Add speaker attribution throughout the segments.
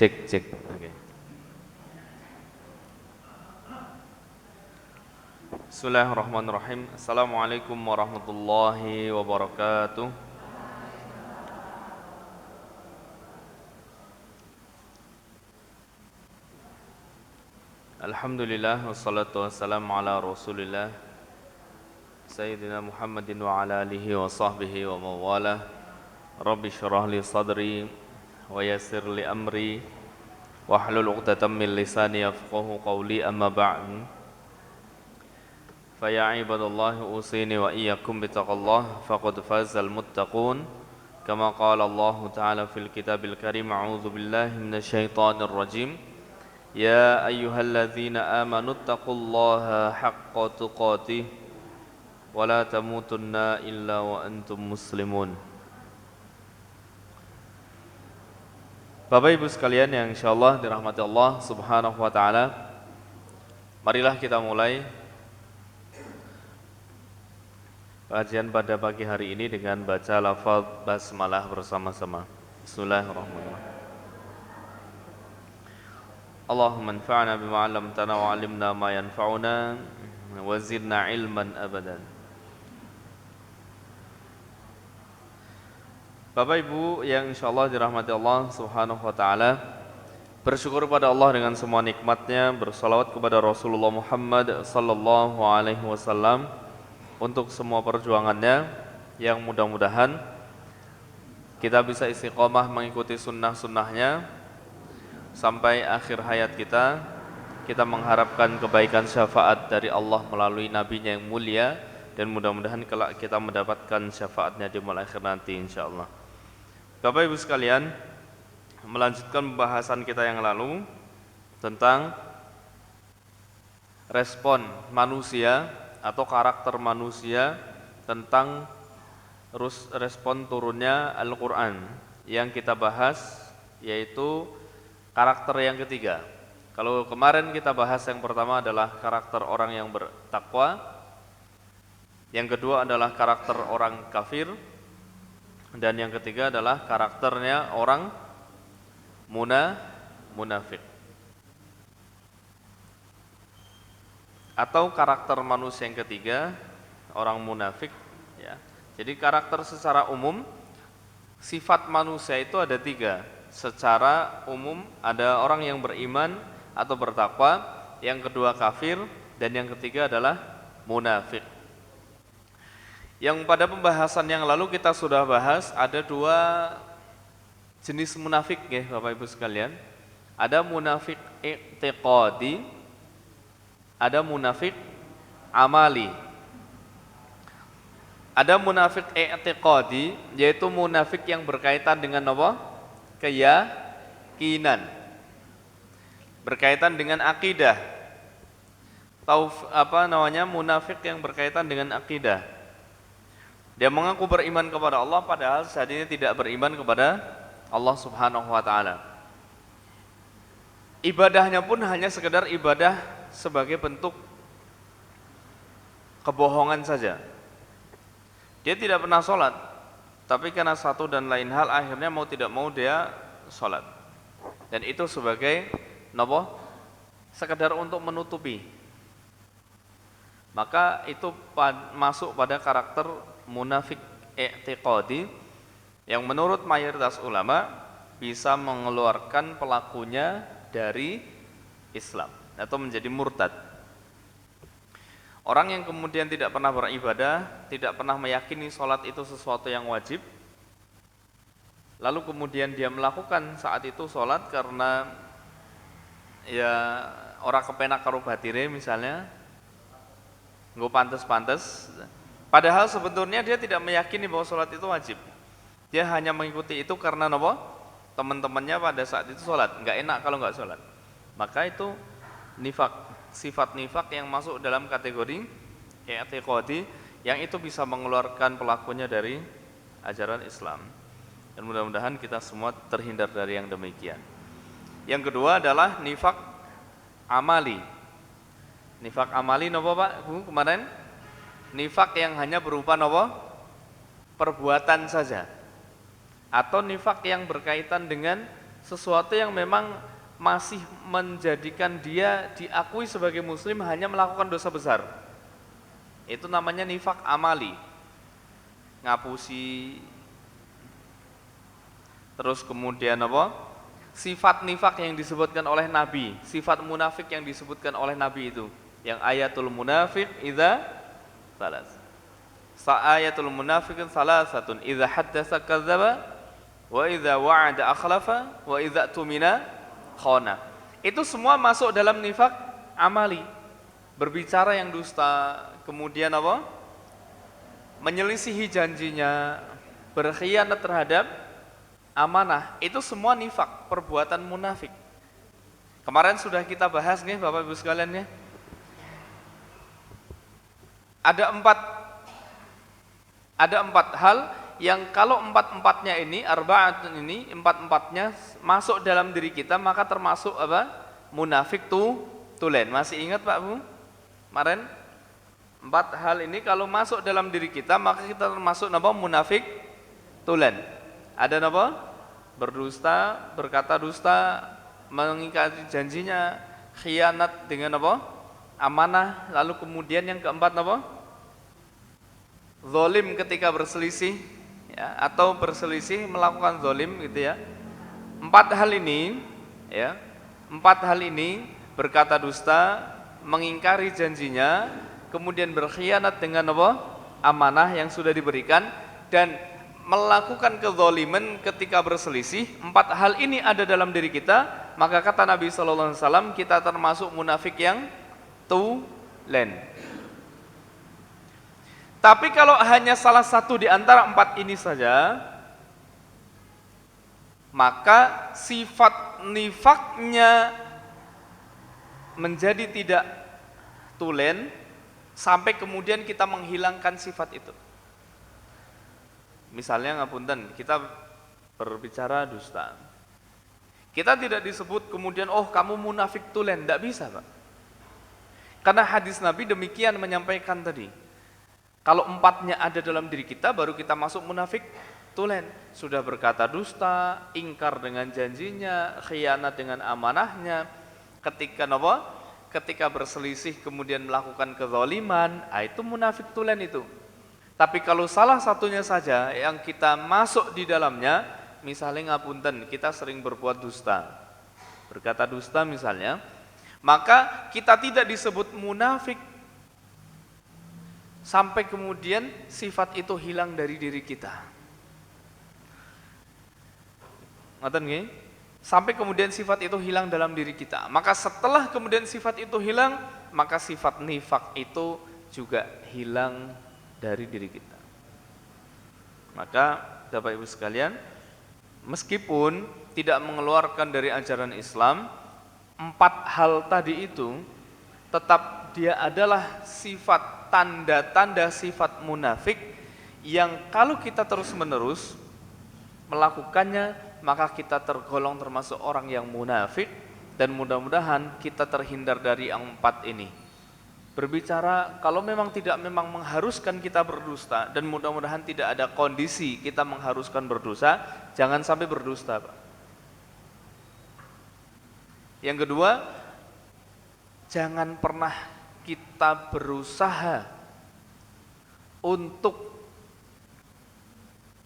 Speaker 1: Cek, cek. Oke. Bismillahirrahmanirrahim. Assalamualaikum warahmatullahi wabarakatuh. Alhamdulillah wassalatu wassalamu ala Rasulillah Sayyidina Muhammadin wa ala alihi wa sahbihi wa mawalah. Rabbi syrah li sadri wa yassir li amri wahlul 'uqdatam min lisani yafqahu qawli, amma ba'd. Fa ya ibadallahi usini wa iyyakum bittaqallah faqad fazal muttaqun. Kama qala Allah Ta'ala fil kitabil karim, a'udzu billahi minasyaitonir rajim. Ya ayyuhalladzina amanu taqullaha haqqa tuqatih wa la tamutunna illa wa antum muslimun. Bapak Ibu sekalian yang insyaallah dirahmati Allah Subhanahu wa taala, marilah kita mulai kajian pada pagi hari ini dengan baca lafaz basmalah bersama-sama. Bismillahirrahmanirrahim. Allahumma anfa'na bima 'allamtana wa 'allimna ma yanfa'una wa zidna ilman abadan. Bapak Ibu yang insyaallah dirahmati Allah Subhanahu wa taala, bersyukur pada Allah dengan semua nikmatnya, bersalawat kepada Rasulullah Muhammad sallallahu alaihi wasallam untuk semua perjuangannya, yang mudah-mudahan kita bisa istiqomah mengikuti sunnah-sunnahnya sampai akhir hayat kita. Kita mengharapkan kebaikan syafaat dari Allah melalui nabinya yang mulia, dan mudah-mudahan kelak kita mendapatkan syafaatnya di yaumul akhir nanti insyaallah. Bapak Ibu sekalian, melanjutkan pembahasan kita yang lalu tentang respon manusia atau karakter manusia tentang respon turunnya Al-Quran. Yang kita bahas yaitu karakter yang ketiga. Kalau kemarin kita bahas yang pertama adalah karakter orang yang bertakwa, yang kedua adalah karakter orang kafir, dan yang ketiga adalah karakternya orang munafik. Atau karakter manusia yang ketiga, orang munafik, ya. Jadi karakter secara umum, sifat manusia itu ada tiga. Secara umum ada orang yang beriman atau bertakwa, yang kedua kafir, dan yang ketiga adalah munafik. Yang pada pembahasan yang lalu kita sudah bahas ada dua jenis munafik ya Bapak Ibu sekalian. Ada munafik i'tiqadi, ada munafik amali. Ada munafik i'tiqadi, yaitu munafik yang berkaitan dengan apa? Keyakinan, berkaitan dengan akidah. Munafik yang berkaitan dengan akidah. Dia mengaku beriman kepada Allah padahal saat ini tidak beriman kepada Allah Subhanahu wa taala. Ibadahnya pun hanya sekedar ibadah sebagai bentuk kebohongan saja. Dia tidak pernah sholat, tapi karena satu dan lain hal akhirnya mau tidak mau dia sholat. Dan itu sebagai sekedar untuk menutupi. Maka itu masuk pada karakter munafik i'tiqadi, yang menurut mayoritas ulama bisa mengeluarkan pelakunya dari Islam atau menjadi murtad. Orang yang kemudian tidak pernah beribadah, tidak pernah meyakini sholat itu sesuatu yang wajib, lalu kemudian dia melakukan saat itu sholat karena ya orang kepenak karo batire misalnya, nggak pantes-pantes, padahal sebetulnya dia tidak meyakini bahwa sholat itu wajib. Dia hanya mengikuti itu karena teman-temannya pada saat itu sholat, nggak enak kalau nggak sholat. Maka itu nifak. Sifat nifak yang masuk dalam kategori i'tiqadi, yang itu bisa mengeluarkan pelakunya dari ajaran Islam. Dan mudah-mudahan kita semua terhindar dari yang demikian. Yang kedua adalah nifak amali. Nifak amali Pak kemarin? Nifak yang hanya berupa perbuatan saja. Atau nifak yang berkaitan dengan sesuatu yang memang masih menjadikan dia diakui sebagai muslim hanya melakukan dosa besar. Itu namanya nifak amali. Ngapusi. Terus kemudian apa? Sifat nifak yang disebutkan oleh Nabi, sifat munafik yang disebutkan oleh Nabi itu, yang ayatul munafik idza salas. Ayatul munafiqin salasatun idza haddatsa kadzdzaba wa idza wa'ada akhlafa wa idza tumina khana. Itu semua masuk dalam nifak amali. Berbicara yang dusta, kemudian apa? Menyelisihi janjinya, berkhianat terhadap amanah, itu semua nifak, perbuatan munafik. Kemarin sudah kita bahas nih Bapak Ibu sekalian ya. Ada empat hal yang kalau empat-empatnya ini, arba'atun ini, empat-empatnya masuk dalam diri kita, maka termasuk apa? Munafik tulen. Masih ingat Pak Bu? Kemarin 4 hal ini kalau masuk dalam diri kita, maka kita termasuk apa? Munafik tulen. Ada apa? Berdusta, berkata dusta, mengingkari janjinya, khianat dengan apa? Amanah. Lalu kemudian yang keempat apa? Zalim ketika berselisih, ya, atau berselisih melakukan zalim gitu ya. 4 hal ini, ya, 4 hal ini, berkata dusta, mengingkari janjinya, kemudian berkhianat dengan apa? Amanah yang sudah diberikan, dan melakukan kezaliman ketika berselisih. 4 hal ini ada dalam diri kita, maka kata Nabi SAW, kita termasuk munafik yang tulen. Tapi kalau hanya salah satu di antara 4 ini saja, maka sifat nifaknya menjadi tidak tulen sampai kemudian kita menghilangkan sifat itu. Misalnya ngapunten, kita berbicara dusta. Kita tidak disebut kemudian, oh kamu munafik tulen, tidak bisa Pak. Karena hadis Nabi demikian menyampaikan tadi. Kalau 4-nya ada dalam diri kita, baru kita masuk munafik tulen. Sudah berkata dusta, ingkar dengan janjinya, khianat dengan amanahnya. Ketika berselisih kemudian melakukan kezaliman, itu munafik tulen itu. Tapi kalau salah satunya saja yang kita masuk di dalamnya, misalnya ngapunten, kita sering berbuat dusta, berkata dusta misalnya, maka kita tidak disebut munafik sampai kemudian sifat itu hilang dari diri kita. Ngoten nggih? Sampai kemudian sifat itu hilang dalam diri kita. Maka setelah kemudian sifat itu hilang, maka sifat nifak itu juga hilang dari diri kita. Maka Bapak Ibu sekalian, meskipun tidak mengeluarkan dari ajaran Islam, 4 hal tadi itu tetap dia adalah sifat, tanda-tanda sifat munafik yang kalau kita terus-menerus melakukannya, maka kita tergolong termasuk orang yang munafik, dan mudah-mudahan kita terhindar dari yang 4 ini. Berbicara kalau memang tidak memang mengharuskan kita berdusta, dan mudah-mudahan tidak ada kondisi kita mengharuskan berdosa, jangan sampai berdusta Pak. Yang kedua, jangan pernah kita berusaha untuk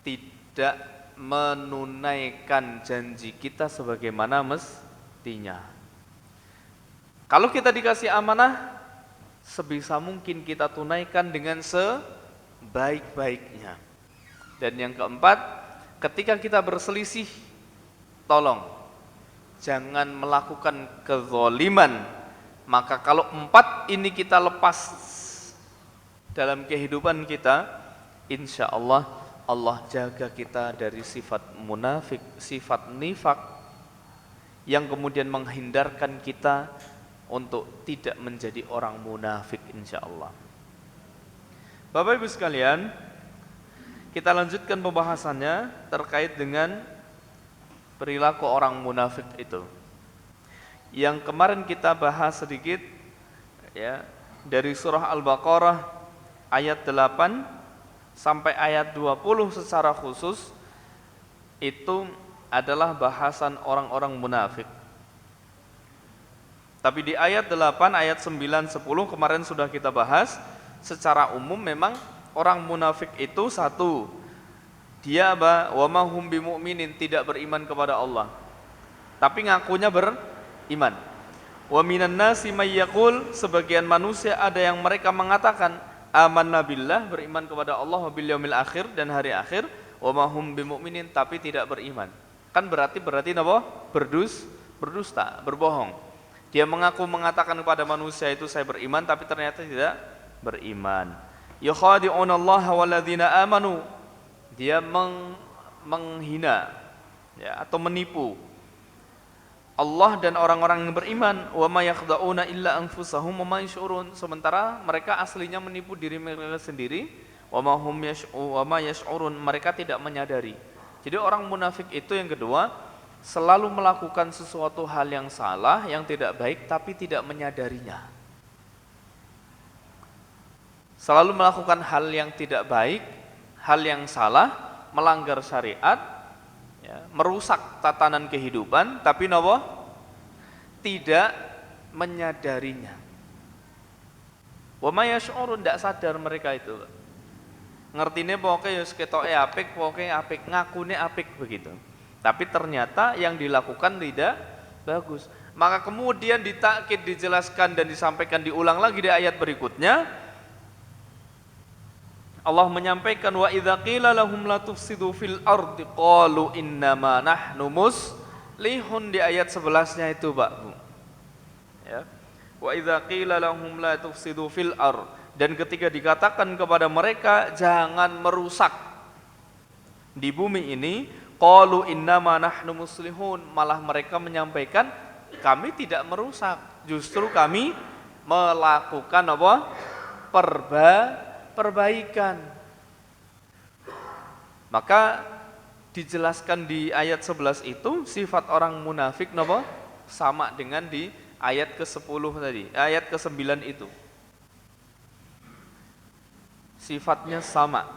Speaker 1: tidak menunaikan janji kita sebagaimana mestinya. Kalau kita dikasih amanah, sebisa mungkin kita tunaikan dengan sebaik-baiknya. Dan yang keempat, ketika kita berselisih, tolong jangan melakukan kezaliman. Maka kalau 4 ini kita lepas dalam kehidupan kita, insya Allah, Allah jaga kita dari sifat munafik, sifat nifak, yang kemudian menghindarkan kita untuk tidak menjadi orang munafik insya Allah. Bapak Ibu sekalian, kita lanjutkan pembahasannya terkait dengan perilaku orang munafik itu. Yang kemarin kita bahas sedikit ya, dari surah Al-Baqarah ayat 8 sampai ayat 20 secara khusus, itu adalah bahasan orang-orang munafik. Tapi di ayat 8, ayat 9, 10 kemarin sudah kita bahas. Secara umum memang orang munafik itu satu, dia wa ma hum bimu'minin, tidak beriman kepada Allah, tapi ngakunya beriman. Wa minan nasi may yaqul, sebagian manusia ada yang mereka mengatakan amanna billah, beriman kepada Allah, wa bil yaumil akhir, dan hari akhir, wa ma hum bimu'minin, tapi tidak beriman. Kan berarti apa? Berdusta, berbohong. Dia mengatakan kepada manusia itu saya beriman, tapi ternyata tidak beriman. Yukhadi'unallaha walladzina amanu, dia menghina ya, atau menipu Allah dan orang-orang yang beriman. Wa ma yakhda'una illa anfusahum wa ma yash'urun, sementara mereka aslinya menipu diri mereka sendiri. Wa ma yash'urun, mereka tidak menyadari. Jadi orang munafik itu yang kedua, selalu melakukan sesuatu hal yang salah, yang tidak baik, tapi tidak menyadarinya. Selalu melakukan hal yang tidak baik, hal yang salah, melanggar syariat, ya, merusak tatanan kehidupan, tapi tidak menyadarinya. Wa ma yash'urun, tidak sadar mereka itu. Ngertine pokoknya ketoke apik, pokoknya apik, ngakune apik begitu. Tapi ternyata yang dilakukan tidak bagus. Maka kemudian ditakkid, dijelaskan dan disampaikan, diulang lagi di ayat berikutnya. Allah menyampaikan wa idza qila lahum la tufsidu fil ardi qalu innama nahnu muslihun, di ayat 11-nya itu, Pak Bu. Ya. Wa idza qila lahum la tufsidu fil ard, dan ketika dikatakan kepada mereka jangan merusak di bumi ini, qalu innama nahnu muslihun, malah mereka menyampaikan kami tidak merusak, justru kami melakukan apa? Perbaikan. Maka dijelaskan di ayat 11 itu sifat orang munafik napa? Sama dengan di ayat ke-10 tadi, ayat ke-9 itu. Sifatnya sama.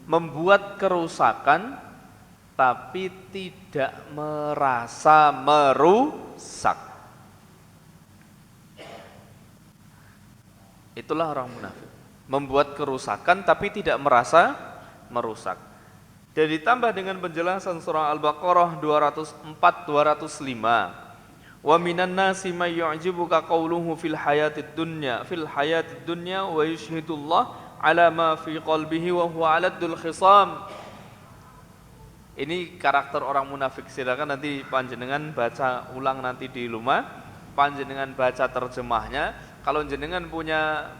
Speaker 1: Membuat kerusakan tapi tidak merasa merusak. Itulah orang munafik. Membuat kerusakan tapi tidak merasa merusak. Dan ditambah dengan penjelasan surah Al-Baqarah 204-205. Wa minan nasi may yu'jibuka qawluhu fil hayatid dunya wa yushhidullah ala ma fi qalbihi wa huwa aladul khisam. Ini karakter orang munafik. Silakan nanti panjenengan baca ulang nanti di rumah, panjenengan baca terjemahnya. Kalau jenengan punya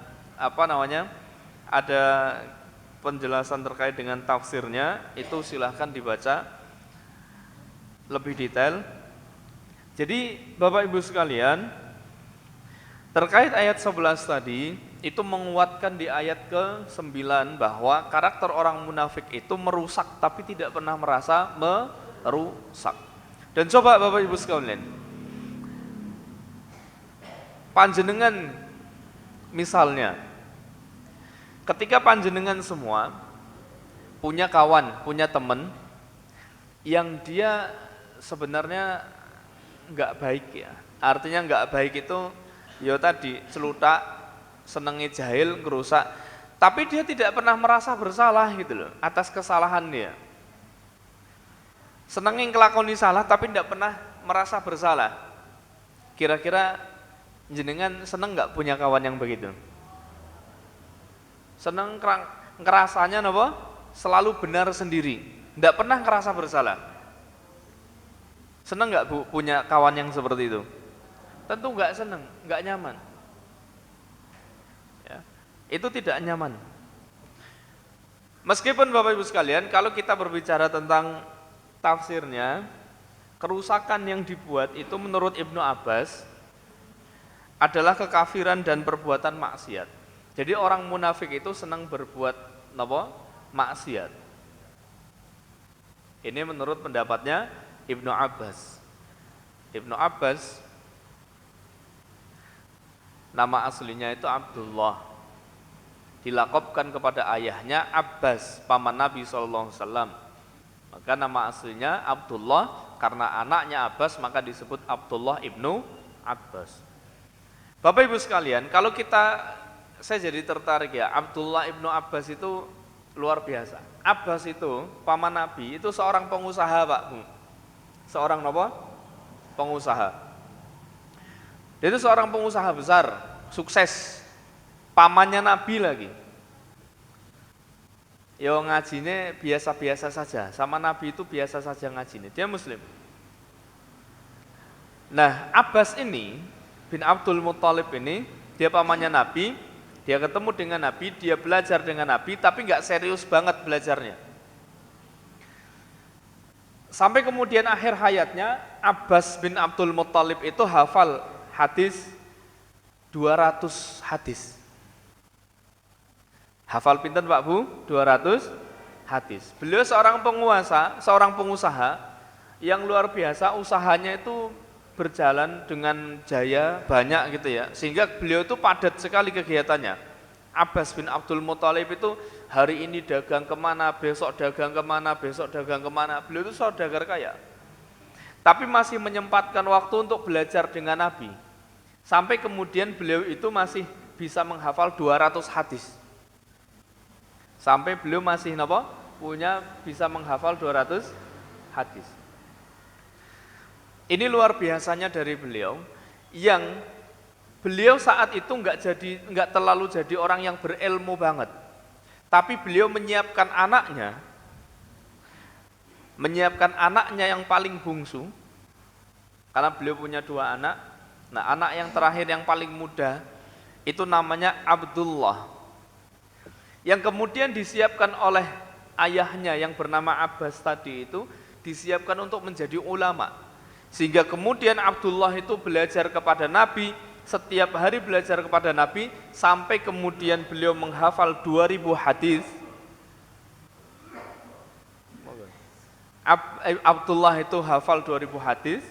Speaker 1: ada penjelasan terkait dengan tafsirnya, itu silahkan dibaca lebih detail. Jadi Bapak Ibu sekalian, terkait ayat 11 tadi, itu menguatkan di ayat ke-9 bahwa karakter orang munafik itu merusak tapi tidak pernah merasa merusak. Dan coba Bapak Ibu sekalian, panjenengan misalnya, ketika panjenengan semua punya kawan, punya teman yang dia sebenarnya nggak baik ya. Artinya nggak baik itu ya tadi celutak, senengnya jahil, ngerusak, tapi dia tidak pernah merasa bersalah gitu loh atas kesalahan dia. Senengnya ngelakoni salah tapi tidak pernah merasa bersalah. Kira-kira jenengan seneng nggak punya kawan yang begitu? Seneng ngerasanya apa? Selalu benar sendiri, tidak pernah ngerasa bersalah. Seneng nggak Bu punya kawan yang seperti itu? Tentu nggak seneng, nggak nyaman. Ya, itu tidak nyaman. Meskipun Bapak Ibu sekalian, kalau kita berbicara tentang tafsirnya, kerusakan yang dibuat itu menurut Ibnu Abbas adalah kekafiran dan perbuatan maksiat. Jadi orang munafik itu senang berbuat maksiat. Ini menurut pendapatnya Ibnu Abbas. Ibnu Abbas nama aslinya itu Abdullah. Dilakopkan kepada ayahnya Abbas, paman Nabi SAW. Maka nama aslinya Abdullah, karena anaknya Abbas maka disebut Abdullah ibnu Abbas. Bapak Ibu sekalian, kalau saya jadi tertarik ya, Abdullah ibnu Abbas itu luar biasa. Abbas itu paman Nabi, itu seorang pengusaha Pak Bu. Seorang apa? Pengusaha. Dia itu seorang pengusaha besar, sukses. Pamannya Nabi lagi. Yo ngajinya biasa-biasa saja, sama Nabi itu biasa saja ngajinya. Dia Muslim. Nah, Abbas ini bin Abdul Muthalib ini, dia pamannya Nabi, dia ketemu dengan Nabi, dia belajar dengan Nabi, tapi nggak serius banget belajarnya. Sampai kemudian akhir hayatnya, Abbas bin Abdul Muthalib itu hafal hadis 200 hadis. Hafal pinten Pak Bu? 200 hadis. Beliau seorang penguasa, seorang pengusaha yang luar biasa, usahanya itu berjalan dengan jaya banyak gitu ya. Sehingga beliau itu padat sekali kegiatannya. Abbas bin Abdul Muthalib itu hari ini dagang kemana, besok dagang kemana, besok dagang kemana. Beliau itu saudagar kaya. Tapi masih menyempatkan waktu untuk belajar dengan Nabi. Sampai kemudian beliau itu masih bisa menghafal 200 hadis. Sampai beliau masih bisa menghafal 200 hadis. Ini luar biasanya dari beliau, yang beliau saat itu nggak terlalu jadi orang yang berilmu banget. Tapi beliau menyiapkan anaknya yang paling bungsu, karena beliau punya 2 anak. Nah, anak yang terakhir yang paling muda itu namanya Abdullah, yang kemudian disiapkan oleh ayahnya yang bernama Abbas tadi itu, disiapkan untuk menjadi ulama. Sehingga kemudian Abdullah itu belajar kepada Nabi, setiap hari belajar kepada Nabi, sampai kemudian beliau menghafal 2000 hadis. Abdullah itu hafal 2000 hadis,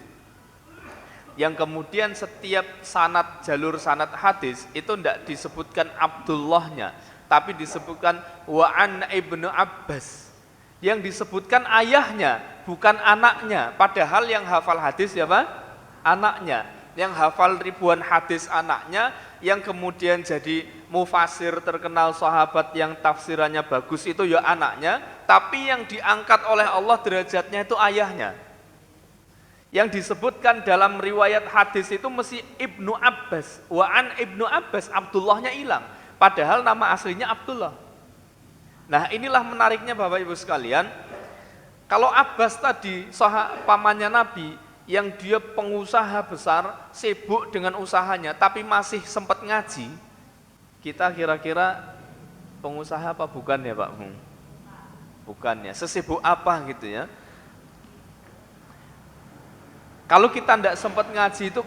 Speaker 1: yang kemudian setiap jalur sanad hadis itu tidak disebutkan Abdullahnya, tapi disebutkan wa'an ibnu Abbas, yang disebutkan ayahnya bukan anaknya, padahal yang hafal hadis siapa? Anaknya, yang hafal ribuan hadis anaknya, yang kemudian jadi mufasir terkenal sahabat yang tafsirannya bagus itu ya anaknya, tapi yang diangkat oleh Allah derajatnya itu ayahnya. Yang disebutkan dalam riwayat hadis itu mesti Ibnu Abbas, wa'an ibnu Abbas, Abdullahnya hilang. Padahal nama aslinya Abdullah. Nah, inilah menariknya Bapak Ibu sekalian. Kalau Abbas tadi pamannya Nabi, yang dia pengusaha besar, sibuk dengan usahanya, tapi masih sempat ngaji, kita kira-kira pengusaha apa bukan ya Pak? Bukan ya, sesibuk apa gitu ya. Kalau kita tidak sempat ngaji itu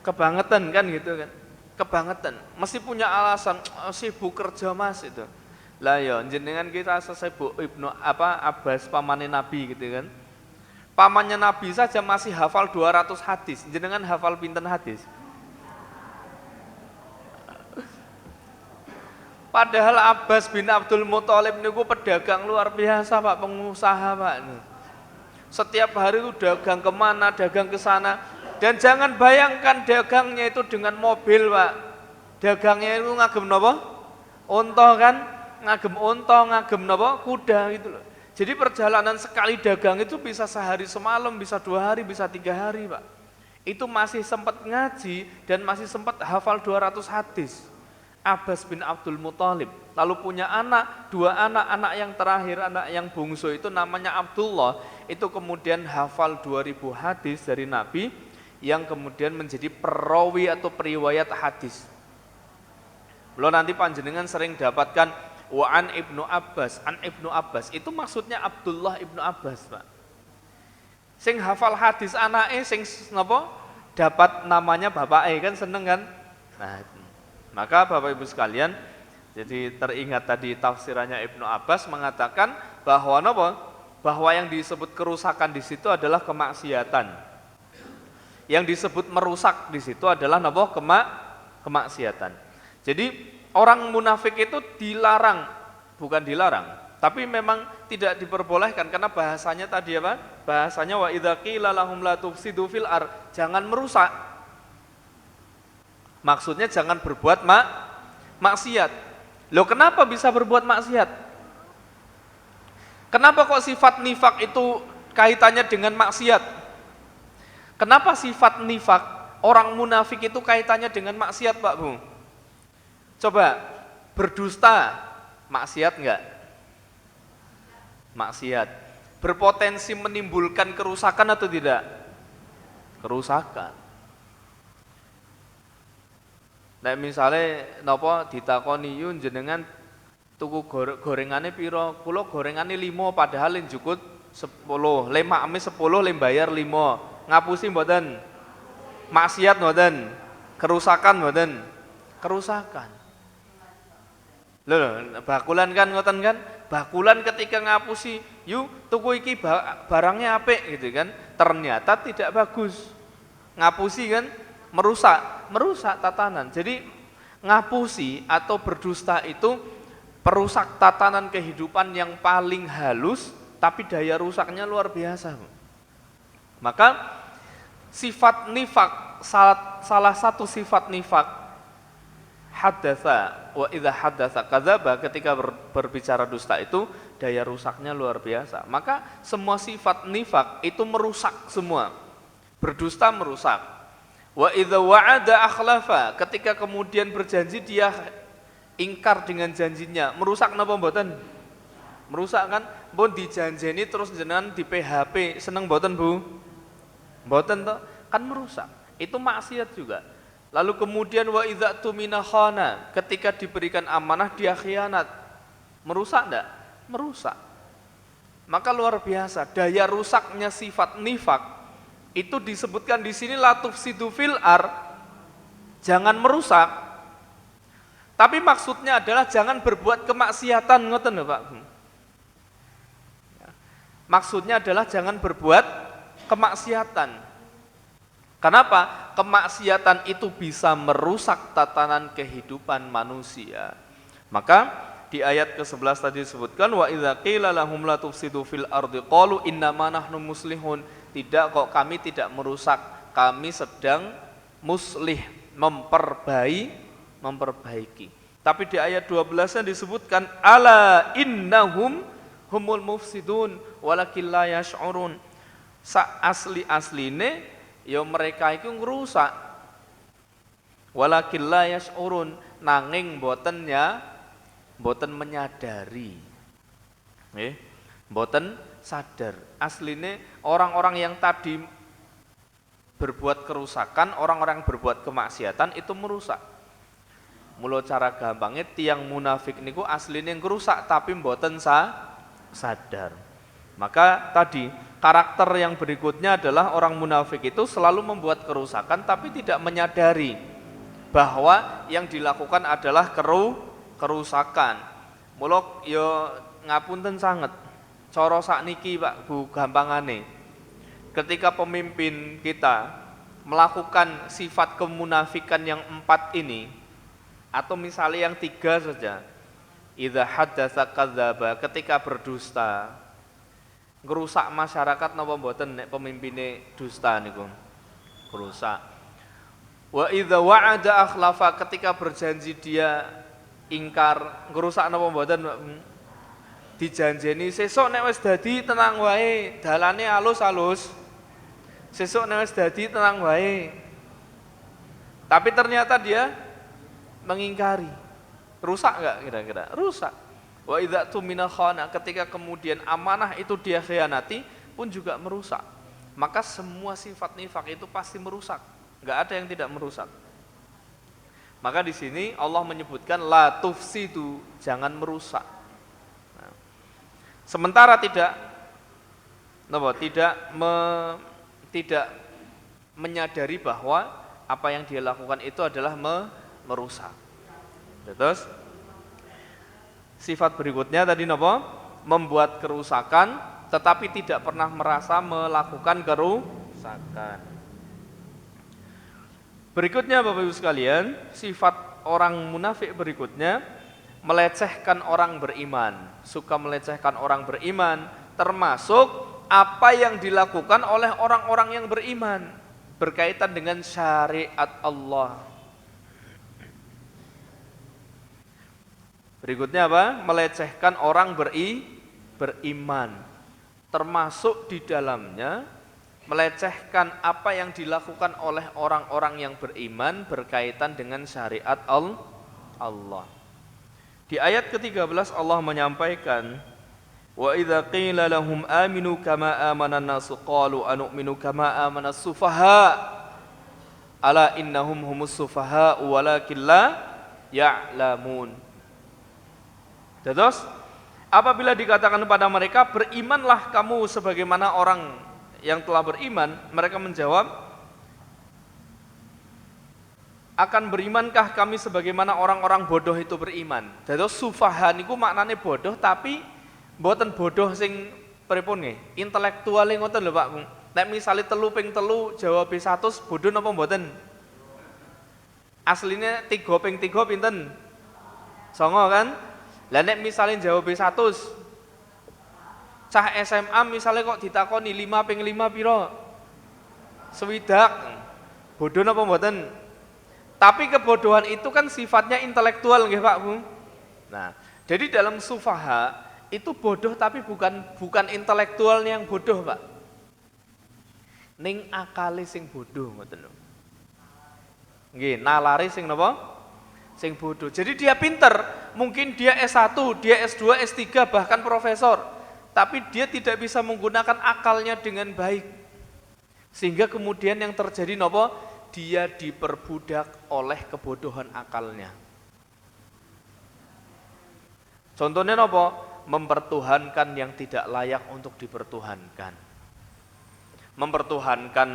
Speaker 1: kebangetan kan gitu kan. Kebangetan, mesti punya alasan, sibuk kerja Mas itu. Lah ya, jenengan kita sesibuk Abbas pamannya Nabi gitu kan. Pamannya Nabi saja masih hafal 200 hadis. Jenengan hafal pinten hadis? Padahal Abbas bin Abdul Muthalib niku pedagang luar biasa Pak, pengusaha Pak. Setiap hari itu dagang kemana, dagang ke sana. Dan jangan bayangkan dagangnya itu dengan mobil Pak. Dagangnya itu ngagem napa? Unta kan? Ngagem unta, ngagem napa? Kuda gitu loh. Jadi perjalanan sekali dagang itu bisa sehari semalam, bisa 2 hari, bisa 3 hari Pak. Itu masih sempat ngaji dan masih sempat hafal 200 hadis. Abbas bin Abdul Muthalib. Lalu punya anak, 2 anak yang terakhir, anak yang bungsu itu namanya Abdullah. Itu kemudian hafal 2000 hadis dari Nabi, yang kemudian menjadi perawi atau periwayat hadis. Belum nanti panjenengan sering dapatkan wa'an ibnu Abbas, an ibnu Abbas, itu maksudnya Abdullah ibnu Abbas Pak. Sing hafal hadis anake sing napa? Dapat namanya bapake kan, seneng kan? Nah, maka Bapak Ibu sekalian, jadi teringat tadi tafsirannya Ibnu Abbas mengatakan bahwa napa? Bahwa yang disebut kerusakan di situ adalah kemaksiatan. Yang disebut merusak di situ adalah napa? Kemaksiatan. Jadi orang munafik itu dilarang, bukan dilarang, Tapi memang tidak diperbolehkan karena bahasanya tadi apa? Bahasanya wa idza qila lahum la tufsidu fil ard, jangan merusak. Maksudnya jangan berbuat maksiat. Loh kenapa bisa berbuat maksiat? Kenapa kok sifat nifak itu kaitannya dengan maksiat? Kenapa sifat nifak orang munafik itu kaitannya dengan maksiat, Pak Bu? Coba, berdusta, maksiat enggak? Maksiat. Berpotensi menimbulkan kerusakan atau tidak? Kerusakan. Nah misalnya napa ditakoni yun jenengan tuku gorengane piro? Kula gorengane 5 padahal yang jukut 10. Le makme 10 le bayar 5. Ngapusi mboten? Maksiat mboten? Kerusakan mboten? Kerusakan. Loh, bakulan kan ngoten kan? Bakulan ketika ngapusi, yuk tuku iki barangnya apik gitu kan. Ternyata tidak bagus. Ngapusi kan merusak tatanan. Jadi ngapusi atau berdusta itu perusak tatanan kehidupan yang paling halus, tapi daya rusaknya luar biasa. Maka sifat nifak, salah satu sifat nifak, haddatsa wa idza haddatsa kadzaba, ketika berbicara dusta itu daya rusaknya luar biasa. Maka semua sifat nifak itu merusak semua. Berdusta merusak. Wa idza wa'ada akhlafa, ketika kemudian berjanji dia ingkar dengan janjinya, merusak napa mboten? Merusak kan? Pun dijanjeni terus jenengan di PHP, seneng mboten Bu? Mboten toh? Kan merusak. Itu maksiat juga. Lalu kemudian wa idza tumina khana, ketika diberikan amanah dia khianat. Merusak enggak? Merusak. Maka luar biasa daya rusaknya sifat nifak itu disebutkan di sini la tufsidu fil ard, jangan merusak. Tapi maksudnya adalah jangan berbuat kemaksiatan, ngoten lho Pak. Maksudnya adalah jangan berbuat kemaksiatan. Kenapa? Kemaksiatan itu bisa merusak tatanan kehidupan manusia. Maka di ayat ke-11 tadi disebutkan wa idza qila lahum la tufsidu fil ardi qalu innama nahnu muslihun. Tidak kok, kami tidak merusak, kami sedang muslih, memperbaiki. Tapi di ayat 12-nya disebutkan ala innahum humul mufsidun walakin la yash'urun. Asli-asline ya mereka itu ngerusak. Walakin la yash'urun, nanging boten menyadari. Boten sadar. Asline orang-orang yang tadi berbuat kerusakan, orang-orang yang berbuat kemaksiatan itu merusak. Mula cara gampangnya tiang munafik niku asline ngerusak tapi mboten sadar. Maka tadi karakter yang berikutnya adalah orang munafik itu selalu membuat kerusakan tapi tidak menyadari bahwa yang dilakukan adalah kerusakan. Mula yo ngapunten sanget. Cara sakniki Pak Bu gampangane. Ketika pemimpin kita melakukan sifat kemunafikan yang 4 ini, atau misalnya yang 3 saja, idza haddatsa kadzaba, ketika berdusta, ngerusak masyarakat napa mboten nek pemimpine dusta niku? Merusak. Wa idza wa'ada akhlafa, ketika berjanji dia ingkar, ngerusak napa mboten? Dijanjeni sesuk nek wis dadi tenang wae, dalane alus-alus. Sesuk nek wis dadi tenang wae. Tapi ternyata dia mengingkari. Rusak enggak kira-kira? Rusak. Wa idza tumina khana, ketika kemudian amanah itu dia khianati pun juga merusak. Maka semua sifat nifak itu pasti merusak. Enggak ada yang tidak merusak. Maka di sini Allah menyebutkan la tufsidu, jangan merusak. Sementara tidak menyadari bahwa apa yang dia lakukan itu adalah merusak. Terus sifat berikutnya tadi membuat kerusakan tetapi tidak pernah merasa melakukan kerusakan. Berikutnya Bapak Ibu sekalian, sifat orang munafik berikutnya melecehkan orang beriman, suka melecehkan orang beriman, termasuk apa yang dilakukan oleh orang-orang yang beriman berkaitan dengan syariat Allah. Berikutnya apa? Melecehkan orang beriman, termasuk di dalamnya melecehkan apa yang dilakukan oleh orang-orang yang beriman berkaitan dengan syariat Allah. Di ayat ke-13 Allah menyampaikan, wa idza qila lahum aminu kama amana an-nasu qalu anu'minu kama amana as-sufaha ala innahum humus sufaha walakin la ya'lamun. Terus apabila dikatakan kepada mereka, berimanlah kamu sebagaimana orang yang telah beriman, mereka menjawab, akan berimankah kami sebagaimana orang-orang bodoh itu beriman? Jadi sufaha niku maknane bodoh, tapi mboten bodoh sing pripun nggih, intelektual ngoten lho Pak. Nek misale 3 ping 3 jawab 100 bodoh napa mboten? Aslinya 3 ping 3 pinten? 9 kan? Lah nek misale jawab 100 cah SMA misalnya kok ditakoni 5 ping 5 piro? Swidak. Bodoh napa mboten? Tapi kebodohan itu kan sifatnya intelektual nggih Pak Bu. Nah, jadi dalam sufaha itu bodoh tapi bukan intelektualnya yang bodoh, Pak. Ning akale sing bodoh ngoten lho. Nggih, nalare sing napa? Sing bodoh. Jadi dia pinter, mungkin dia S1, dia S2, S3 bahkan profesor. Tapi dia tidak bisa menggunakan akalnya dengan baik. Sehingga kemudian yang terjadi napa? Dia diperbudak oleh kebodohan akalnya. Contohnya napa? Mempertuhankan yang tidak layak untuk dipertuhankan. Mempertuhankan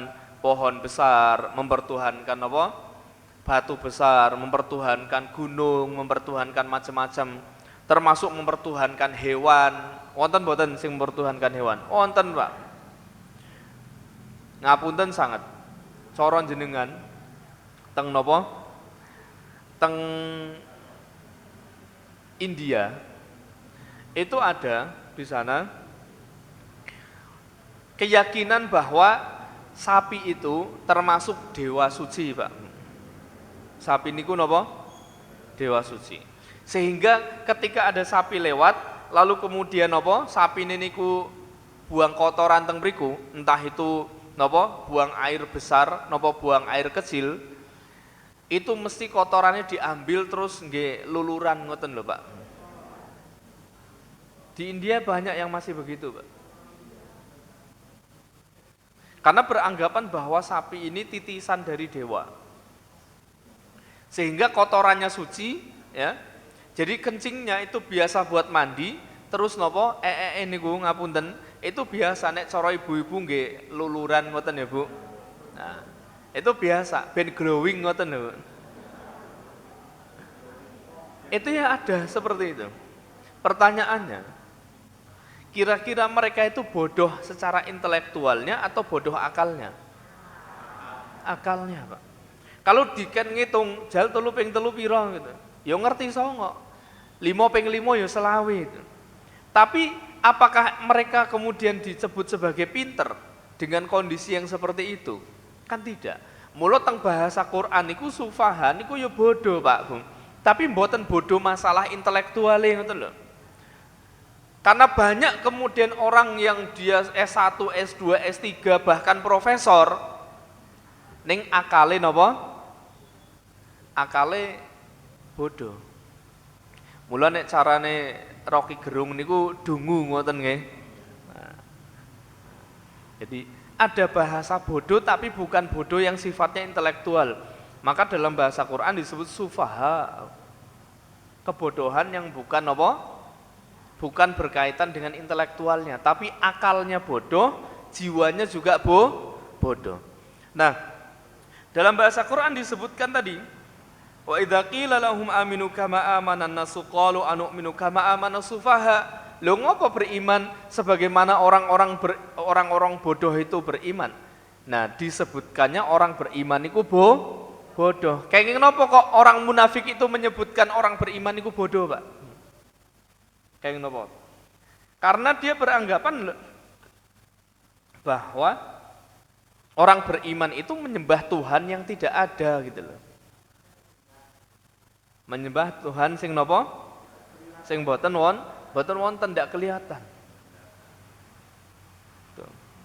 Speaker 1: pohon besar, mempertuhankan apa? Batu besar, mempertuhankan gunung, mempertuhankan macam-macam, termasuk mempertuhankan hewan. Wonten boten sing mempertuhankan hewan? Wonten, Pak. Ngapunten sangat. Cara jenengan teng napa? Teng India itu ada di sana keyakinan bahwa sapi itu termasuk dewa suci, Pak. Sapi niku napa? Dewa suci. Sehingga ketika ada sapi lewat, lalu kemudian napa? Sapi niku buang kotoran teng mriku, entah itu napa? Buang air besar, napa buang air kecil, itu mesti kotorannya diambil terus nggih luluran ngoten lho, Pak. Di India banyak yang masih begitu, Pak. Karena beranggapan bahwa sapi ini titisan dari dewa. Sehingga kotorannya suci, ya. Jadi kencingnya itu biasa buat mandi, terus nopo niku ngapunten, itu biasa nek cara ibu-ibu nggih luluran ngoten ya, Bu. Nah, itu biasa ben glowing ngoten lho. Itu ya ada seperti itu. Pertanyaannya, kira-kira mereka itu bodoh secara intelektualnya atau bodoh akalnya? Akalnya, Pak. Kalau diken ngitung jal 3 ping 3 piro gitu. Ya ngerti 9. 5 ping 5 ya selawe itu. Tapi apakah mereka kemudian disebut sebagai pinter dengan kondisi yang seperti itu? Kan tidak. Mulut teng bahasa Quran niku sufaha niku ya bodoh, Pak Bung. Tapi mboten bodoh masalah intelektuale ngoten lho. Karena banyak kemudian orang yang dia S1, S2, S3 bahkan profesor ning akale napa? Akale bodoh. Mula nek carane Rocky Gerung niku dungu ngoten nggih. Nah, jadi ada bahasa bodoh tapi bukan bodoh yang sifatnya intelektual. Maka dalam bahasa Quran disebut sufaha. Kebodohan yang bukan apa? Bukan berkaitan dengan intelektualnya, tapi akalnya bodoh, jiwanya juga bodoh. Nah, dalam bahasa Quran disebutkan tadi, wa idza qila lahum aminu kama amana an-nasu qalu anu'minu kama amana sufaha. Lho ngopo beriman sebagaimana orang-orang bodoh itu beriman? Nah, disebutkannya orang beriman itu bodoh. Kayak kenapa kok orang munafik itu menyebutkan orang beriman itu bodoh, Pak? Kayak napa? Karena dia beranggapan bahwa orang beriman itu menyembah Tuhan yang tidak ada gitu loh. Menyembah Tuhan sing napa? Sing boten wonten ndak kelihatan.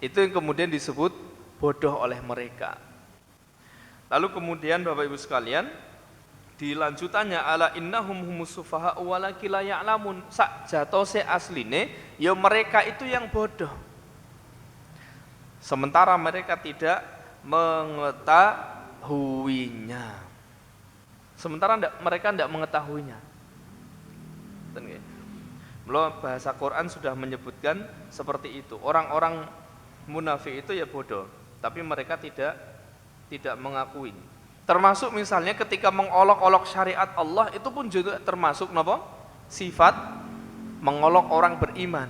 Speaker 1: Itu yang kemudian disebut bodoh oleh mereka. Lalu kemudian Bapak Ibu sekalian, dilanjutannya ala innahum humus sufaha walaki la ya'lamun. Sak jatose asline ya mereka itu yang bodoh. Sementara mereka tidak mengetahuinya. Mereka tidak mengetahuinya. Mula bahasa Quran sudah menyebutkan seperti itu. Orang-orang munafik itu ya bodoh, tapi mereka tidak mengakui. Termasuk misalnya ketika mengolok-olok syariat Allah, itu pun juga termasuk napa? Sifat mengolok orang beriman.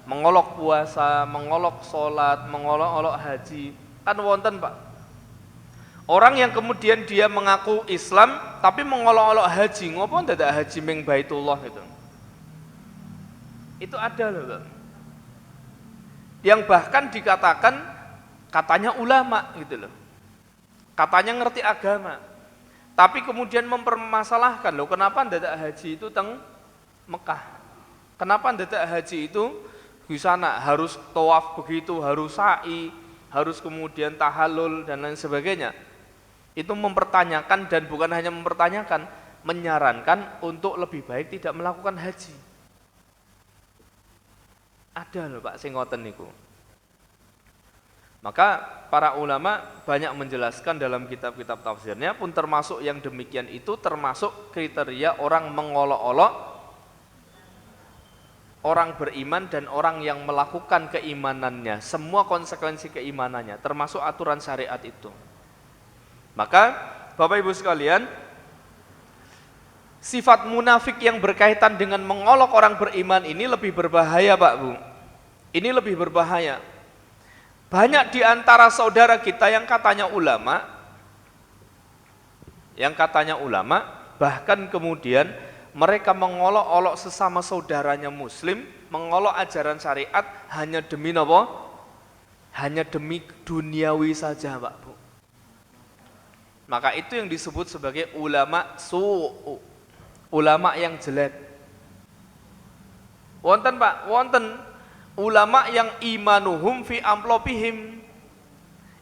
Speaker 1: Mengolok puasa, mengolok sholat, mengolok-olok haji. Kan wonten Pak, orang yang kemudian dia mengaku Islam tapi mengolok-olok haji, ngopo ndadak haji ming Baitullah itu ada loh Bang. Yang bahkan dikatakan katanya ulama gitu loh. Katanya ngerti agama. Tapi kemudian mempermasalahkan loh, kenapa ndadak haji itu teng Mekah? Kenapa ndadak haji itu di sana harus tawaf begitu, harus sa'i, harus kemudian tahallul dan lain sebagainya? Itu mempertanyakan, dan bukan hanya mempertanyakan, menyarankan untuk lebih baik tidak melakukan haji. Ada loh Pak sing ngoten niku. Maka para ulama banyak menjelaskan dalam kitab-kitab tafsirnya pun termasuk yang demikian itu termasuk kriteria orang mengolok-olok orang beriman dan orang yang melakukan keimanannya, semua konsekuensi keimanannya, termasuk aturan syariat itu. Maka Bapak Ibu sekalian, sifat munafik yang berkaitan dengan mengolok orang beriman ini lebih berbahaya Pak Bu. Ini lebih berbahaya. Banyak di antara saudara kita yang katanya ulama, bahkan kemudian mereka mengolok-olok sesama saudaranya muslim, mengolok ajaran syariat hanya demi apa? Hanya demi duniawi saja Pak Bu. Maka itu yang disebut sebagai ulama su'u, ulama yang jelek. Wonten Pak, wonten ulama yang imanuhum fi amplopihim,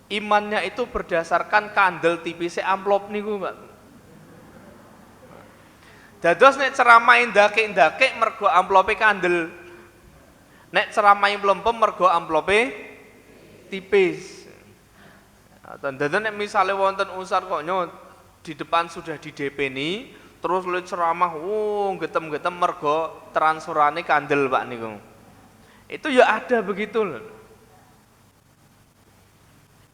Speaker 1: imannya itu berdasarkan kandel tipis amplop niku Pak. Dados nek ceramain ndake-ndake mergo amplope kandel, nek ceramain mlempem mergo amplope tipis. Dados nek misale wonten usar kok di depan sudah di DP-ni, terus lu ceramah, getem-getem mergo transferane kandel Pak niku. Itu ya ada begitu loh.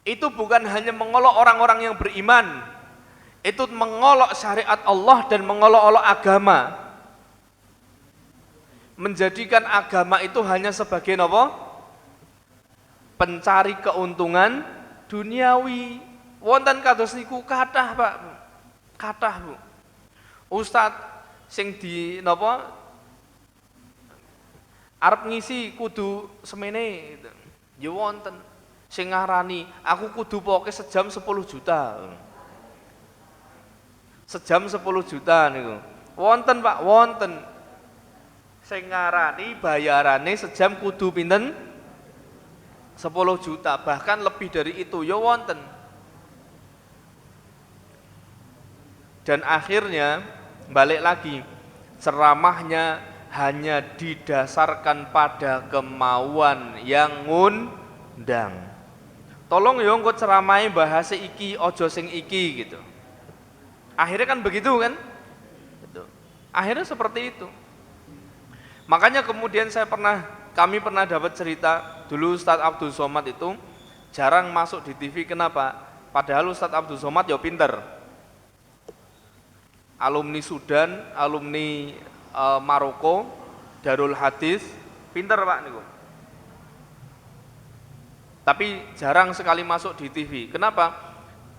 Speaker 1: Itu bukan hanya mengolok orang-orang yang beriman, itu mengolok syariat Allah dan mengolok-olok agama. Menjadikan agama itu hanya sebagai apa? Pencari keuntungan duniawi. Wonten kados niku kathah Pak. Kathah Bu. Ustaz sing di napa arep ngisi kudu semene gitu. Ya wonten sing ngarani aku kudu pokoke sejam 10 juta. Sejam 10 juta niku. Wonten Pak, wonten. Sing ngarani bayarane sejam kudu pinten? 10 juta, bahkan lebih dari itu ya wonten. Dan akhirnya balik lagi, ceramahnya hanya didasarkan pada kemauan yang ngundang. Tolong ya engko ceramahe bahasa iki, ojo sing iki gitu. Akhirnya kan begitu kan? Gitu. Akhirnya seperti itu. Makanya kemudian kami pernah dapat cerita dulu Ustadz Abdul Somad itu jarang masuk di TV. Kenapa? Padahal Ustadz Abdul Somad ya pinter. Alumni Sudan, alumni Maroko, Darul Hadis, pinter Pak niku. Tapi jarang sekali masuk di TV. Kenapa?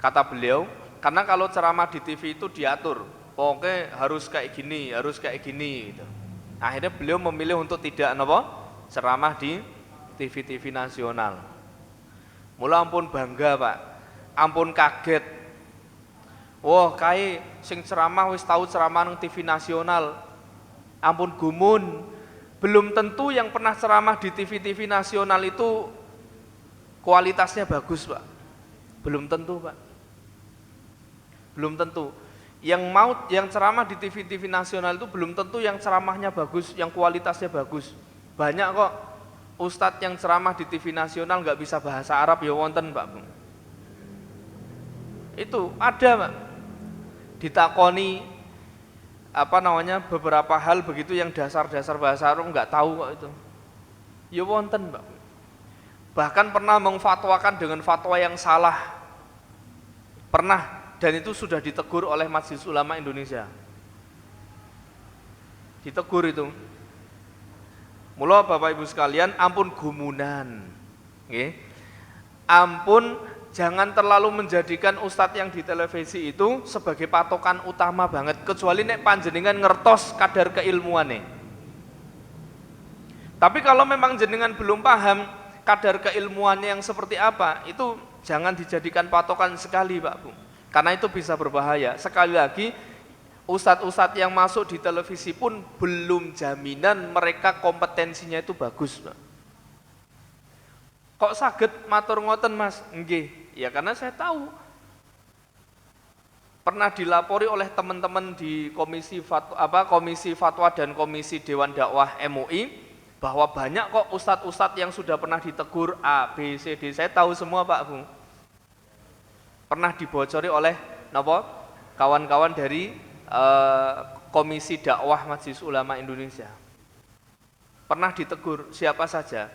Speaker 1: Kata beliau, karena kalau ceramah di TV itu diatur, pokoknya harus kayak gini gitu. Akhirnya beliau memilih untuk tidak ceramah di TV-TV nasional. Mula ampun bangga Pak, ampun kaget. Wah kae sing ceramah wis tahu ceramah nang TV nasional. Ampun gumun. Belum tentu yang pernah ceramah di TV-TV nasional itu kualitasnya bagus Pak. Belum tentu Pak. Belum tentu. Yang ceramah di TV-TV nasional itu belum tentu yang ceramahnya bagus, yang kualitasnya bagus. Banyak kok ustadz yang ceramah di TV nasional nggak bisa bahasa Arab ya wonten Pak. Itu ada Pak. Ditakoni beberapa hal begitu yang dasar-dasar bahasa Arab nggak tahu kok itu. Ya wonten Pak. Bahkan pernah mengfatwakan dengan fatwa yang salah. Pernah. Dan itu sudah ditegur oleh Majelis Ulama Indonesia. Ditegur itu. Mula Bapak Ibu sekalian, ampun gumunan. Nggih. Ampun jangan terlalu menjadikan ustadz yang di televisi itu sebagai patokan utama banget, kecuali nek panjenengan ngertos kadar keilmuannya. Tapi kalau memang jenengan belum paham kadar keilmuannya yang seperti apa, itu jangan dijadikan patokan sekali Pak Bu. Karena itu bisa berbahaya. Sekali lagi, ustadz-ustadz yang masuk di televisi pun belum jaminan mereka kompetensinya itu bagus. Pak. Kok saged matur ngoten Mas? Nggih, ya karena saya tahu. Pernah dilapori oleh teman-teman di Komisi Fatwa dan Komisi Dewan Dakwah MUI bahwa banyak kok ustadz-ustadz yang sudah pernah ditegur A, B, C, D. Saya tahu semua Pak Bu. Pernah dibocori oleh kawan-kawan dari Komisi Dakwah Majelis Ulama Indonesia. Pernah ditegur siapa saja,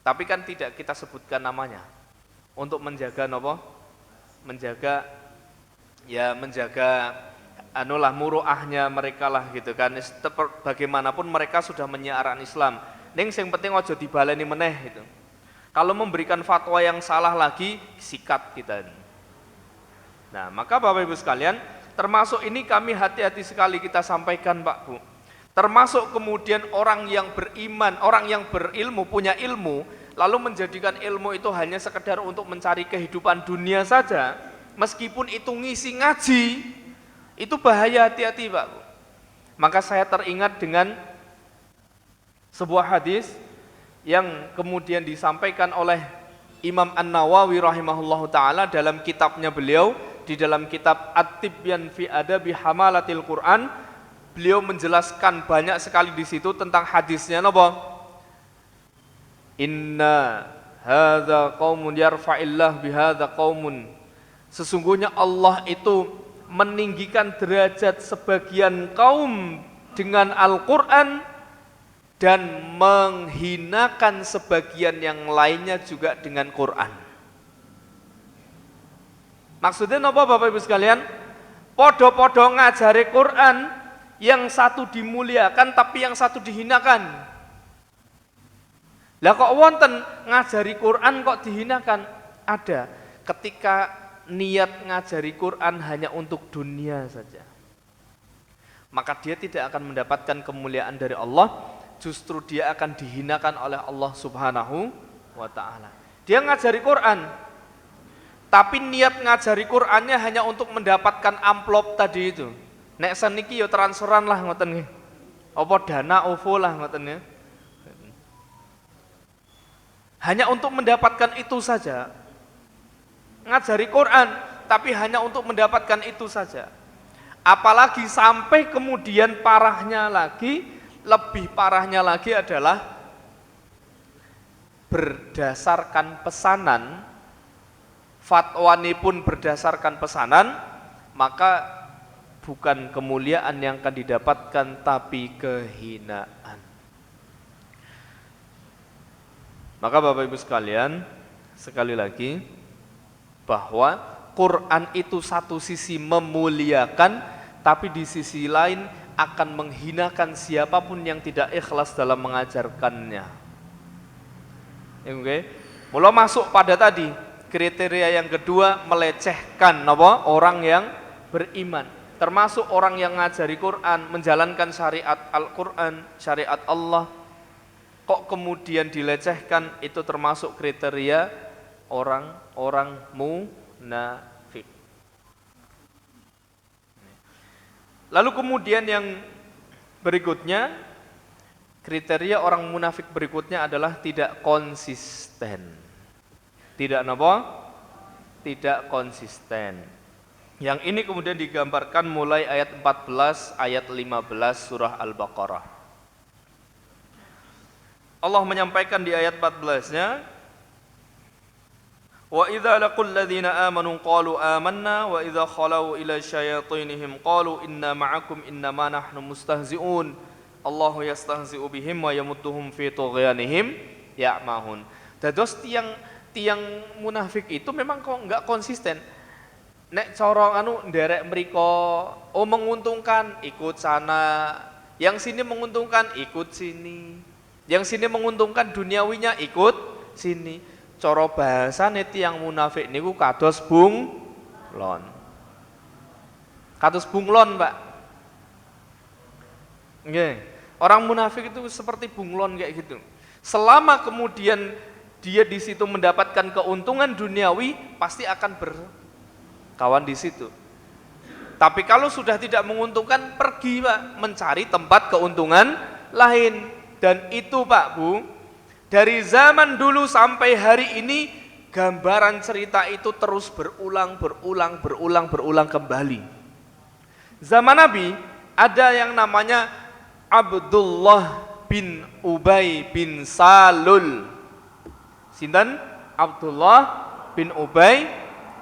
Speaker 1: tapi kan tidak kita sebutkan namanya untuk menjaga menjaga muruahnya mereka lah gitu kan. Bagaimanapun mereka sudah menyiarkan Islam. Ning sing penting aja dibaleni meneh gitu. Kalau memberikan fatwa yang salah lagi sikat kita ini. Nah, maka Bapak Ibu sekalian, termasuk ini kami hati-hati sekali kita sampaikan Pak Bu. Termasuk kemudian orang yang beriman, orang yang berilmu, punya ilmu, lalu menjadikan ilmu itu hanya sekedar untuk mencari kehidupan dunia saja, meskipun itu ngisi ngaji, itu bahaya, hati-hati Pak Bu. Maka saya teringat dengan sebuah hadis yang kemudian disampaikan oleh Imam An-Nawawi rahimahullahu ta'ala dalam kitabnya beliau, di dalam kitab At-Tibyan fi Adabi Hamalatil Quran, beliau menjelaskan banyak sekali di situ tentang hadisnya Inna hadza qaumun yarfa'illah bihadza qaumun. Sesungguhnya Allah itu meninggikan derajat sebagian kaum dengan Al-Qur'an dan menghinakan sebagian yang lainnya juga dengan Quran. Maksudnya apa Bapak Ibu sekalian? Podo-podo ngajari Quran, yang satu dimuliakan tapi yang satu dihinakan. Lah kok wonten ngajari Quran kok dihinakan? Ada. Ketika niat ngajari Quran hanya untuk dunia saja, maka dia tidak akan mendapatkan kemuliaan dari Allah, justru dia akan dihinakan oleh Allah Subhanahu wa ta'ala. Dia ngajari Quran, tapi niat ngajari Qur'annya hanya untuk mendapatkan amplop tadi itu. Nek saniki yo transferan lah ngoten nggih. Apa dana OVO lah ngoten ya. Hanya untuk mendapatkan itu saja. Ngajari Quran tapi hanya untuk mendapatkan itu saja. Apalagi sampai kemudian parahnya lagi, lebih parahnya lagi adalah berdasarkan pesanan, fatwani pun berdasarkan pesanan, maka bukan kemuliaan yang akan didapatkan tapi kehinaan. Maka Bapak Ibu sekalian, sekali lagi bahwa Quran itu satu sisi memuliakan, tapi di sisi lain akan menghinakan siapapun yang tidak ikhlas dalam mengajarkannya. Oke, mulai masuk pada tadi kriteria yang kedua, melecehkan orang yang beriman. termasuk orang yang ngajari Quran, menjalankan syariat Al-Quran, syariat Allah, kok kemudian dilecehkan, itu termasuk kriteria orang-orang munafik. Lalu kemudian yang berikutnya, kriteria orang munafik berikutnya adalah tidak konsisten. Tidak apa? Tidak konsisten. Yang ini kemudian digambarkan mulai ayat 14, ayat 15 surah Al-Baqarah. Allah menyampaikan di ayat 14-nya, wa idza laqul ladzina amanu qalu amanna wa idza khalau ila syayatinihim qalu inna ma'akum innama nahnu mustahzi'un Allahu yastahzi'u bihim wa yamudduhum fi tughyanihim ya'mahun. Dados tiang munafik itu memang kok enggak konsisten. Nek cara nderek mriko menguntungkan ikut sana, yang sini menguntungkan ikut sini, yang sini menguntungkan duniawinya ikut sini. Cara bahasane tiyang munafik niku kados bunglon. Kados bunglon, Pak. Nggih. Orang munafik itu seperti bunglon kayak gitu. Selama kemudian dia di situ mendapatkan keuntungan duniawi, pasti akan berkawan di situ. Tapi kalau sudah tidak menguntungkan, pergi Pak, mencari tempat keuntungan lain. Dan itu Pak Bu, dari zaman dulu sampai hari ini, gambaran cerita itu terus berulang kembali. Zaman Nabi ada yang namanya Abdullah bin Ubay bin Salul. Sinten? Abdullah bin Ubay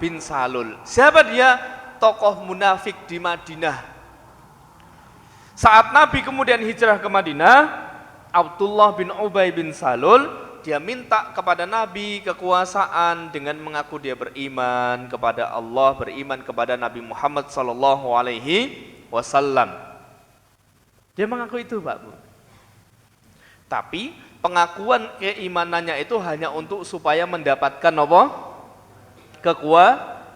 Speaker 1: bin Salul. Siapa dia? Tokoh munafik di Madinah. Saat Nabi kemudian hijrah ke Madinah, Abdullah bin Ubay bin Salul, dia minta kepada Nabi kekuasaan dengan mengaku dia beriman kepada Allah, beriman kepada Nabi Muhammad sallallahu alaihi wasallam. Dia mengaku itu, Pak Bu. Tapi pengakuan keimanannya itu hanya untuk supaya mendapatkan apa?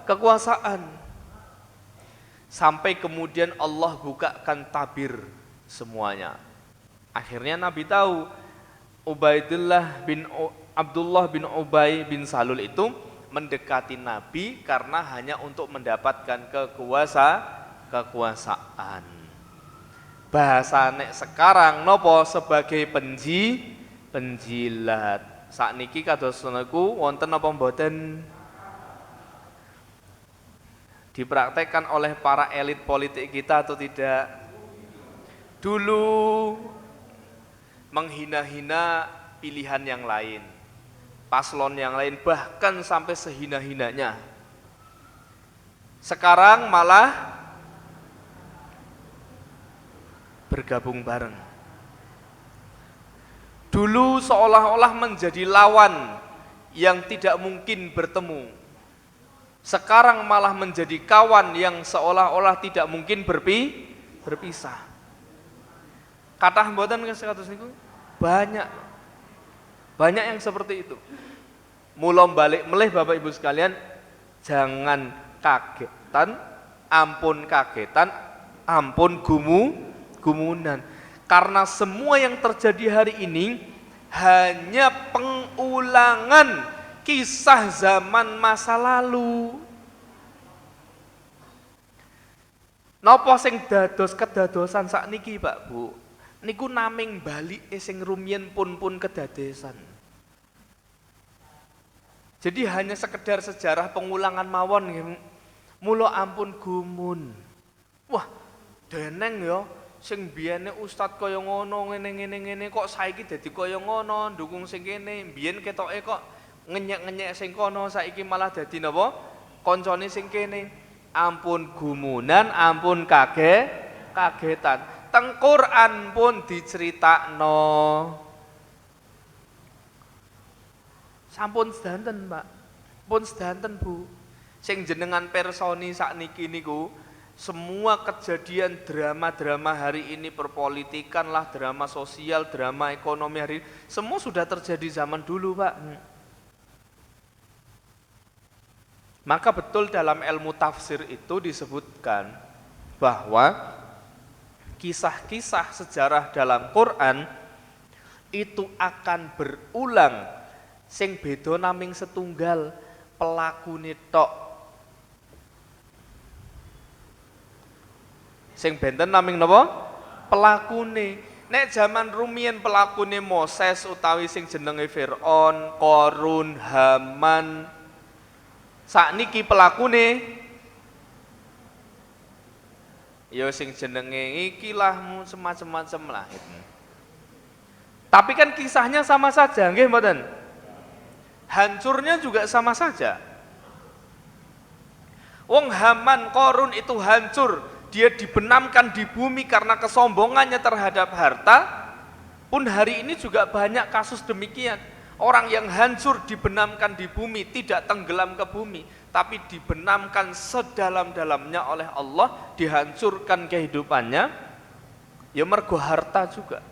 Speaker 1: Kekuasaan. Sampai kemudian Allah bukakan tabir semuanya. Akhirnya Nabi tahu Abdullah bin Ubay bin Salul itu mendekati Nabi karena hanya untuk mendapatkan kekuasaan. Bahasa nek sekarang nopo sebagai penjilat. Sakniki kados niku wonten napa mboten? Dipraktekkan oleh para elit politik kita atau tidak? Dulu menghina-hina pilihan yang lain, paslon yang lain, bahkan sampai sehina-hinanya. Sekarang malah bergabung bareng. Dulu seolah-olah menjadi lawan yang tidak mungkin bertemu. Sekarang malah menjadi kawan yang seolah-olah tidak mungkin berpisah. Kathah mboten kados niku? Banyak yang seperti itu. Mula balik melih Bapak Ibu sekalian, jangan kagetan, ampun gumunan. Karena semua yang terjadi hari ini hanya pengulangan kisah zaman masa lalu. Napa sing dados kedadosan sakniki Pak Bu? Niku naming balike sing rumiyin pun kedadesan. Jadi hanya sekedar sejarah pengulangan mawon. Mula ampun gumun. Wah, deneng ya sing biyene ustad kaya ngono ngene kok saiki dadi kaya ngono, ndukung sing kene. Biyen ketoke kok ngenyek-ngenyek sing kono, saiki malah dadi napa? Koncone sing kene. Ampun gumunan, ampun kagetan. Teng Quran pun diceritakno. Sampun sedanten, Pak. Pun sedanten, Bu. Sing jenengan personi sakniki niku, semua kejadian drama-drama hari ini, perpolitikan lah, drama sosial, drama ekonomi hari ini, semua sudah terjadi zaman dulu, Pak. Maka betul dalam ilmu tafsir itu disebutkan bahwa kisah-kisah sejarah dalam Quran itu akan berulang, sing beda naming setunggal pelakune tok. Sing benten naming napa? Pelakune. Nek zaman rumiyin pelakune Moses utawi sing jenenge Firaun, Qarun, Haman. Sakniki pelakune ya sing jenenge ikilah semacam-macam lah. Tapi kan kisahnya sama saja, nggih mboten? Hancurnya juga sama saja. Wong Haman, Qarun itu hancur, dia dibenamkan di bumi karena kesombongannya terhadap harta. Pun hari ini juga banyak kasus demikian. Orang yang hancur dibenamkan di bumi, tidak tenggelam ke bumi, tapi dibenamkan sedalam-dalamnya oleh Allah, dihancurkan kehidupannya, ya mergo harta juga.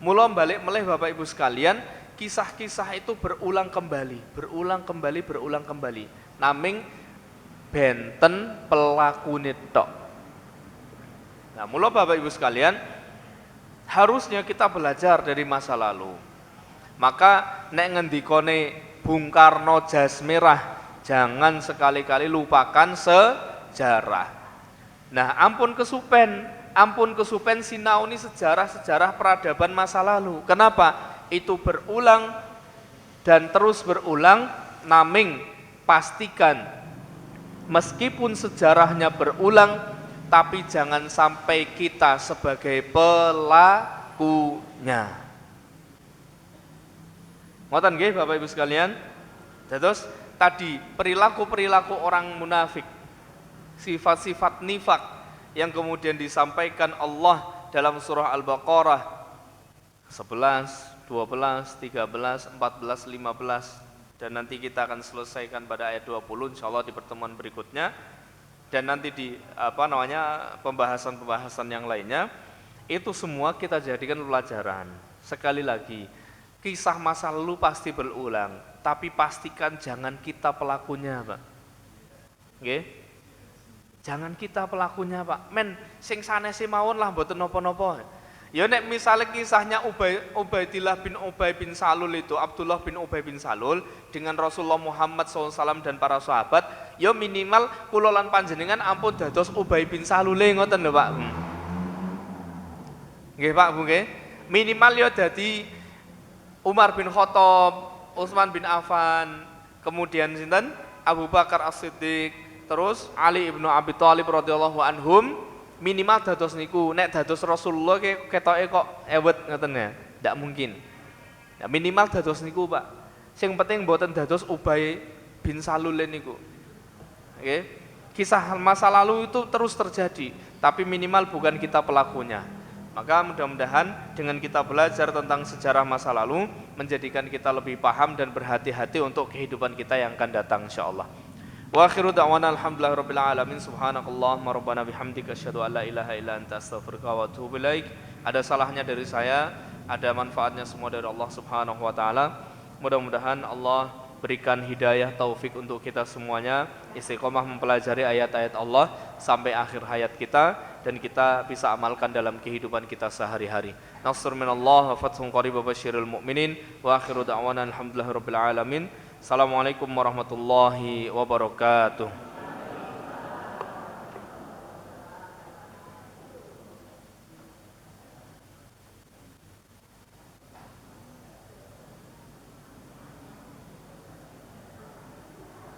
Speaker 1: Mula balik meleh Bapak Ibu sekalian, kisah-kisah itu berulang kembali. Naming benten pelakune tok. Nah, mula Bapak Ibu sekalian, harusnya kita belajar dari masa lalu. Maka nek ngendikone Bung Karno jas merah, jangan sekali-kali lupakan sejarah. Nah, ampun kesupen sinauni sejarah-sejarah peradaban masa lalu. Kenapa? Itu berulang dan terus berulang, naming pastikan meskipun sejarahnya berulang, tapi jangan sampai kita sebagai pelakunya. Ngoten nggih Bapak Ibu sekalian? Terus tadi perilaku-perilaku orang munafik, sifat-sifat nifak yang kemudian disampaikan Allah dalam surah Al-Baqarah 11, 12, 13, 14, 15, dan nanti kita akan selesaikan pada ayat 20 insyaallah di pertemuan berikutnya, dan nanti di pembahasan-pembahasan yang lainnya. Itu semua kita jadikan pelajaran. Sekali lagi, kisah masa lalu pasti berulang, tapi pastikan jangan kita pelakunya, Pak. Nggih? Jangan kita pelakunya, Pak. Men, sing sanese mawon lah mboten napa-napa. Ya nek misalnya kisahnya Ubaidillah bin Ubay bin Salul itu, Abdullah bin Ubay bin Salul dengan Rasulullah Muhammad SAW dan para sahabat, ya minimal kula lan panjenengan ampun dados Ubay bin Salule ngoten lho, Pak. Nggih, Pak, Bu nggih. Minimal ya dadi Umar bin Khattab, Utsman bin Affan, kemudian sinten? Abu Bakar As-Siddiq, terus Ali ibnu Abi Thalib radhiyallahu anhum, minimal dados niku. Nek dados Rasulullah ketoke kok ewet ngoten ya, ndak mungkin. Nah, minimal dados niku, Pak. Sing penting mboten dados Ubay bin Salul niku. Oke. Kisah masa lalu itu terus terjadi, tapi minimal bukan kita pelakunya. Maka mudah-mudahan dengan kita belajar tentang sejarah masa lalu menjadikan kita lebih paham dan berhati-hati untuk kehidupan kita yang akan datang insyaallah. Wa akhiru da'wana alhamdulillahirabbil alamin, subhanakallahumma rabbana bihamdika asyhadu an la ilaha illa anta astaghfiruka wa atubu ilaik. Ada salahnya dari saya, ada manfaatnya semua dari Allah Subhanahu wa taala. Mudah-mudahan Allah berikan hidayah taufik untuk kita semuanya, istiqomah mempelajari ayat-ayat Allah sampai akhir hayat kita, dan kita bisa amalkan dalam kehidupan kita sehari-hari. Nasr minallah wa fathun qarib wa basyiril mu'minin wa akhiru da'wana alhamdulillahirabbil alamin. Assalamualaikum warahmatullahi wabarakatuh.